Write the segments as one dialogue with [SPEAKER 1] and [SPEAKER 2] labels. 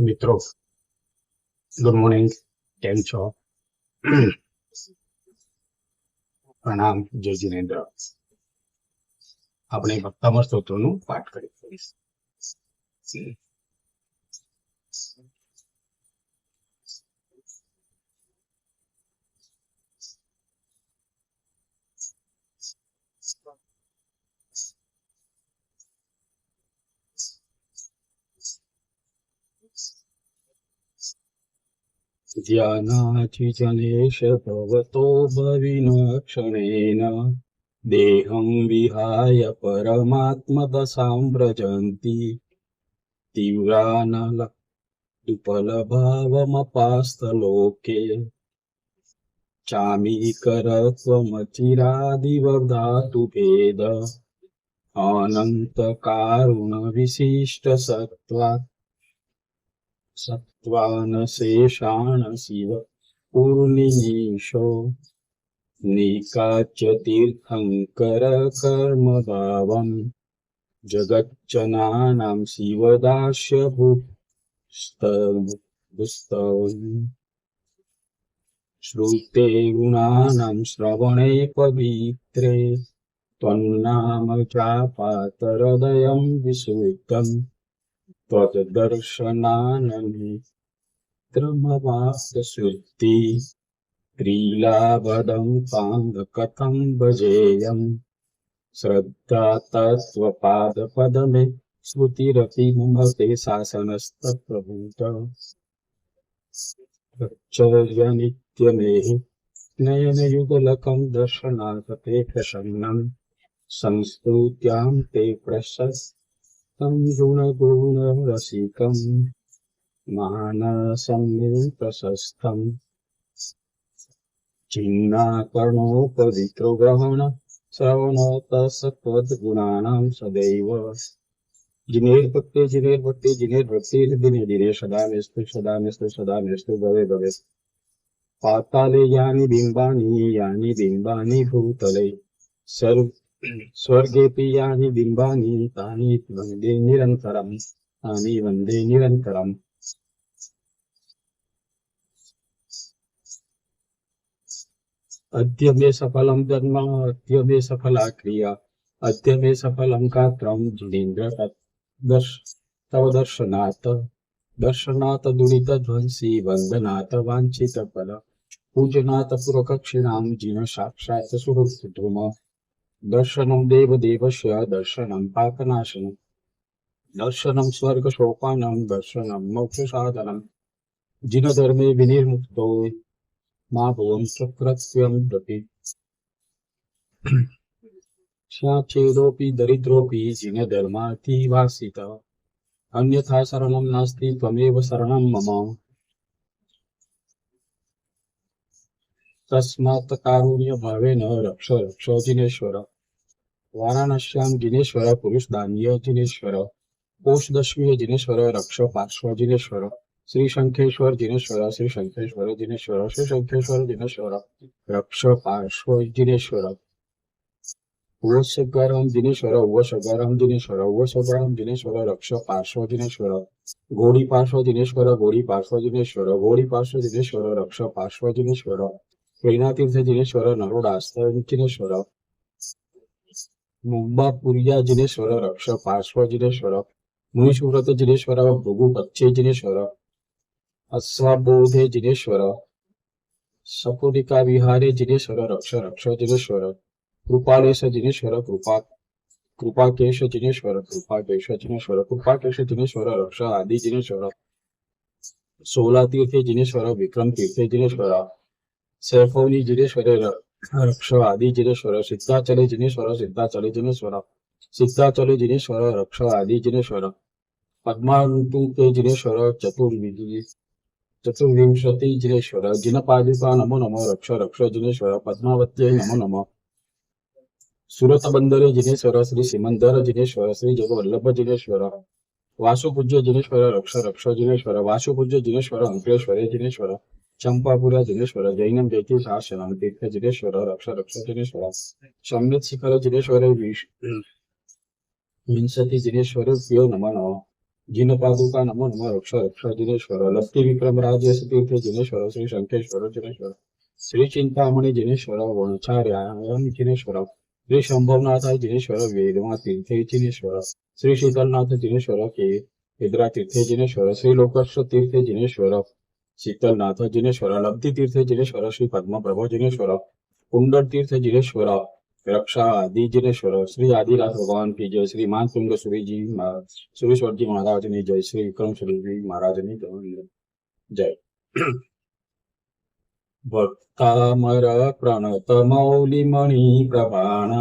[SPEAKER 1] મિત્રો good morning, કેમ છો? પ્રણામ, જય જીનેન્દ્ર. આપણે ભક્તામર સ્તોત્રનું પાઠ કરીશું. ધ્યાનાચિજનેશ ભવતો ભવિનક્ષણેન દેહં વિહાય પરમાત્મદશાં વ્રજન્તિ તીવ્રાનલદુપલભાવમપાસ્તલોકે ચામીકરત્વમચિરાદિવધાતુ ભેદ અનંતકારુણ વિશિષ્ટ સત્વાન શેષાણ શિવ પૂર્ણિનીશો નિકાચ્ય તીર્થંકર કર્મ ભાવમ જગચ્ચનાનાં શિવદાસ્ય ભુસ્તવ શ્રુતે ગુણાનાં શ્રવણે પવિત્રે ત્વન્નામ ચાપાતહૃદયં વિશુદ્ધં ત્વદર્શનાનનેત્રમવાપ્તશુદ્ધિ ત્રિલાભદં પાંગ કથં ભજેયં શ્રદ્ધા તત્વપાદપદમે સ્મૃતિરપી મુમતે શાસનસ્તપ્રભૂત નિત્યમેહિ નયનયુગલકં દર્શનાર્થતે પ્રસન્नं સંસ્તુત્યાં તે પ્રશસ્तं ગુણગુણરસિકં માનસં મે પ્રશસ્तं છિન્નાકર્ણોપવિત્રો ગ્રહણ શ્રવણોતસત્વદ્ગુણાનાં સદૈવ जिनेर्भक्ति दिने दिने सदा मेस्तु भवे भवे पाताले यानि बिम्बानि भूतले स्वर्गेऽपि यानि बिम्बानि तानि वन्दे निरन्तरम् अद्य मे सफलं जन्म अद्य मे सफला क्रिया अद्य मे सफलं गात्रं जिनेन्द्र तव दर्शनात् दुरितध्वंसी वन्दनात् वाञ्छितफल पूजनात् पुरकक्षिणां जिन साक्षात् सुहृत्तम दर्शनं देवदेवस्य दर्शनं पापनाशनं दर्शनं स्वर्गसोपानं दर्शनं मोक्षसाधनं जिनधर्मे विनिर्मुक्तो मा भुवं चक्रत्वं प्रति स्याच्छेदोऽपि दरिद्रोऽपि जिनधर्मातिवासितः अन्यथा शरणं नास्ति त्वमेव शरणं मम तस्मात् कारुण्यभावेन रक्ष जिनेश्वर वाराणस्यां जिनेश्वर पुरुषदान्य जिनेश्वर कोशदशमीय जिनेश्वर रक्ष पार्श्व जिनेश्वर श्री शंखेश्वर जिनेश्वर श्री शंखेश्वर जिनेश्वर श्री शंखेश्वर जिनेश्वर रक्ष पार्श्व जिनेश्वर वशगरम जिनेश्वर रक्ष पार्श्व जिनेश्वर घोड़ी पार्श्व जिनेश्वर रक्ष पार्श्व जिनेश्वर प्रेणातीर्थ जिनेश्वर नरोडास्थ जिनेश्वर मुंबापुरिया जिनेश्वर रक्ष पार्श्व जिनेश्वर मुनिसुव्रत जिनेश्वर भृगुपच्छे जिनेश्वर अश्वाबोधे जिनेश्वर सपुरिका विहारे जिनेश्वर रक्ष जिनेश्वर कृपालेश जिनेश्वर कृपाकेश जिनेश्वर कृपाकेश जिनेश्वर रक्ष आदि जिनेश्वर सोला तीर्थे जिनेश्वर विक्रम तीर्थे जिनेश्वर सैफौनी जिनेश्वर रक्ष आदि जिनेश्वर सिद्धाचले जिनेश्वर रक्ष आदि जिनेश्वर पद्मानुते जिनेश्वर चतुर्विंशति जिनेश्वर जिनपादिका नमो नमो रक्ष जिनेश्वर पद्मावत्यै नमो नमः सूरत बंदरे जिनेश्वर श्री सिमंदर जिनेश्वर श्री जगवल्लभ जिनेश्वर वासुपूज्य जिनेश्वर रक्ष जिनेश्वर वासुपूज्य जिनेश्वर अंकलेश्वरे जिनेश्वर चंपापुरा जिनेश्वर जैनम जयती शासनम तीर्थ जिनेश्वर रक्ष जिनेश्वर सम्यक शिखर जिनेश्वर विंशति जिनेश्वर प्रियो नमः नमः जिनपादुका नमो नमः रक्ष रक्ष जिनेश्वर लक्ष्मी विक्रम राज तीर्थ जिनेश्वर श्री शंखेश्वर जिनेश्वर श्री चिंतामणि जिनेश्वर वंचार्यायण जिनेश्वर श्री शंभवनाथ जिनेश्वर वेदमा तीर्थे जिनेश्वर श्री शीतलनाथ जिनेश्वर के केद्रा तीर्थे जिनेश्वर श्री लोकर्ष तीर्थे जिनेश्वर शीतलनाथ जिनेश्वर लब्धि तीर्थ जिनेश्वर श्री पद्मप्रभो जिनेश्वर कुंडल तीर्थ जिनेश्वर रक्षा आदि जिनेश्वर श्री आदिनाथ भगवान की जय श्री मान तुंग सूरी जी सुरेश्वर जी महाराज ने जय श्री विक्रम सूरी जी महाराज ने जय भक्तामर प्रणत मौली मणि प्रभाण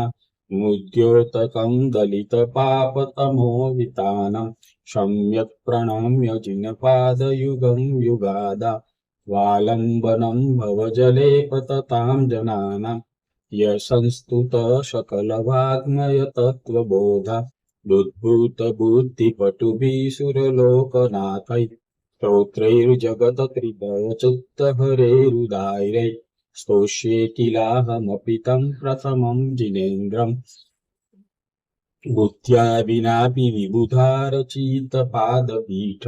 [SPEAKER 1] मुद्योतकं दलित पाप तमो वितानं सम्यक् प्रणम्य जिनपादयुगं युगादा वालम्बनं भवजले पततां जनानां यशंस्तुत सकलवाग्मय तत्त्वबोधा बुद्भूत बुद्धिपटुभिः सुरलोकनाथै स्तोत्रैर्जगतत्रिदयचित्तहरेरुदायैः स्तोष्ये किलाहमपि तं प्रथमं जिनेन्द्रम् बुद्ध्या विनापि विबुधारचितपादपीठ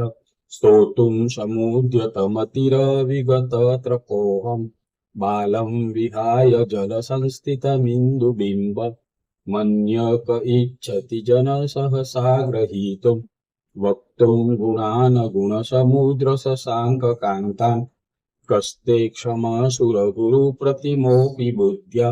[SPEAKER 1] स्तोतुं समुद्यतमतिरविगतत्रपोऽहम् बालं विहाय जलसंस्थितमिन्दुबिम्ब मन्यक इच्छति जनसहसा ग्रहीतुम् वक्तुं गुणान् गुणसमुद्रशशाङ्ककान्तान् कस्ते क्षमसुरगुरुप्रतिमोऽपि बुद्ध्या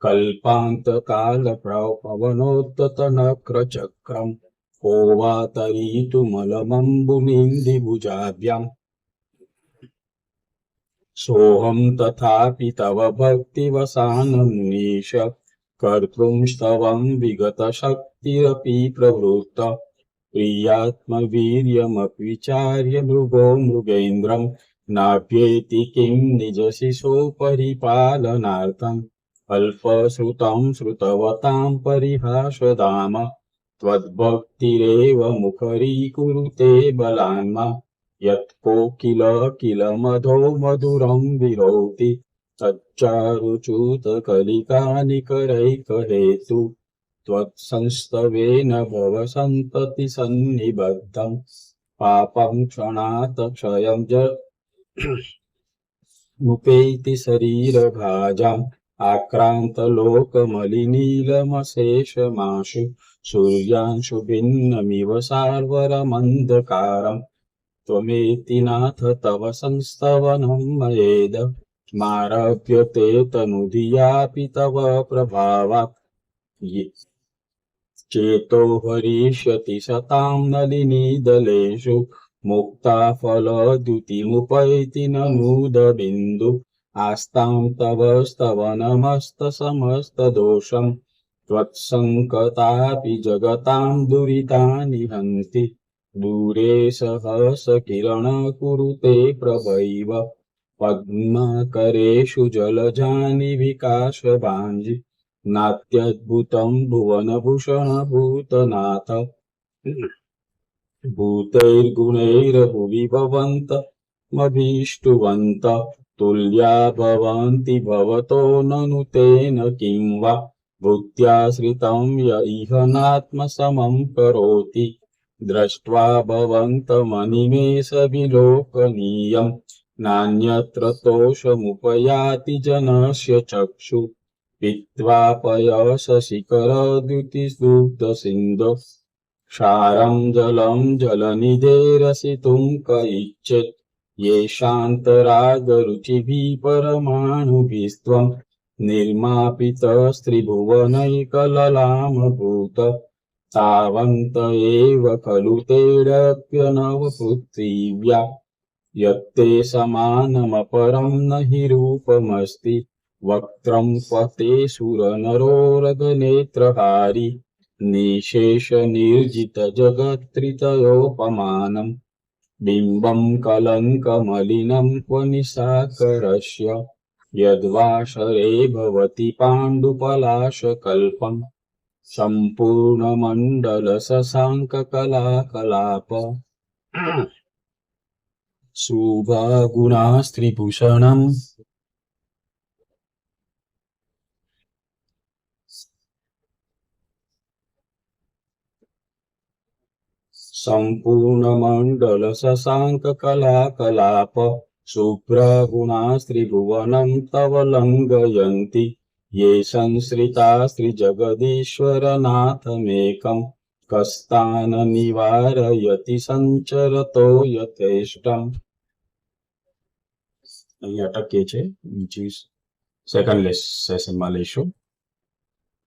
[SPEAKER 1] कल्पान्तकालपवनोत्ततनक्रचक्रम् को वा तरीतुमलमम्बुनिन्दिभुजाभ्याम् सोऽहं तथापि तव भक्तिवसानमुनीश कर्तुं स्तवं विगतशक्तिरपि प्रवृत्त प्रियात्मवीर्यमपि विचार्य मृगो मृगेन्द्रं नाप्येति किं निजशिशो परिपालनार्थम् अल्पश्रुतं श्रुतवतां परिहासदाम त्वद्भक्तिरेव मुखरीकुरुते बलान्मा यत्कोकिल किल मधो मधुरं विरोति तच्चारुच्युतकलिकानिकरैकहेतु त्वत्संस्तवेन भवसन्ततिसन्निबद्धं पापं क्षणात् क्षयं मुपेति शरीरभाजाम् आक्रान्तलोकमलिनीलमशेषमाशु सूर्यांशु भिन्नमिव सार्वरमन्धकारम् त्वमेति नाथ तव संस्तवनं मयेद मारभ्यते तनुधियापि तव प्रभावात् चेतो हरिष्यति सतां नलिनीदलेषु मुक्ता फलद्युतिमुपैति नमूदबिन्दु आस्तां तव स्तवनमस्तसमस्तदोषं त्वत्सङ्कतापि जगतां दुरितानि हन्ति दूरे सहस किरण कुरुते प्रभैव पद्माकरेषु जलजानि विकाशभाञ्जि नात्यद्भुतं भुवनभूषणभूतनाथ भूतैर्गुणैर्भुवि भवन्तमभीष्टुवन्त तुल्या भवन्ति भवतो ननु तेन किं वा भूत्याश्रितं य इह नात्मसमं करोति दृष्ट्वा भवन्तमनिमेषविलोकनीयं नान्यत्र तोषमुपयाति जनस्य चक्षु पीत्वा पयसशिखरद्युतिदुग्धसिन्धु क्षारं जलं जलनिधेरसितुं क इच्छेत् येषान्तरागरुचिभिः परमाणुभिस्त्वं निर्मापितस्त्रिभुवनैकललामभूत तावन्त एव खलु तेऽप्यनवपृथिव्या यत्ते समानमपरं न हि रूपमस्ति वक्त्रं क्वते सुरनरोरगनेत्रहारी निशेषनिर्जितजगत्त्रितयोपमानं बिम्बं कलङ्कमलिनं क्व निशाकरस्य यद्वासरे भवति पाण्डुपलाशकल्पम् सम्पूर्णमण्डलशशाङ्ककलाकलाप शुभगुणास्त्रिभूषणम् સંપૂર્ણ મંડળ શશાંક કલા કલાપ શુભ્રગુણા ત્રિભુવનમ તવ લંઘયંતિ યે સંશ્રિતા શ્રીજગદીશ્વર નાથમેકં કસ્તાન નિવારયતિ સંચરતો યથેષ્ટમ. અહીં અટકીએ છે. બીજી સેકન્ડ સેશનમાં લઈશું.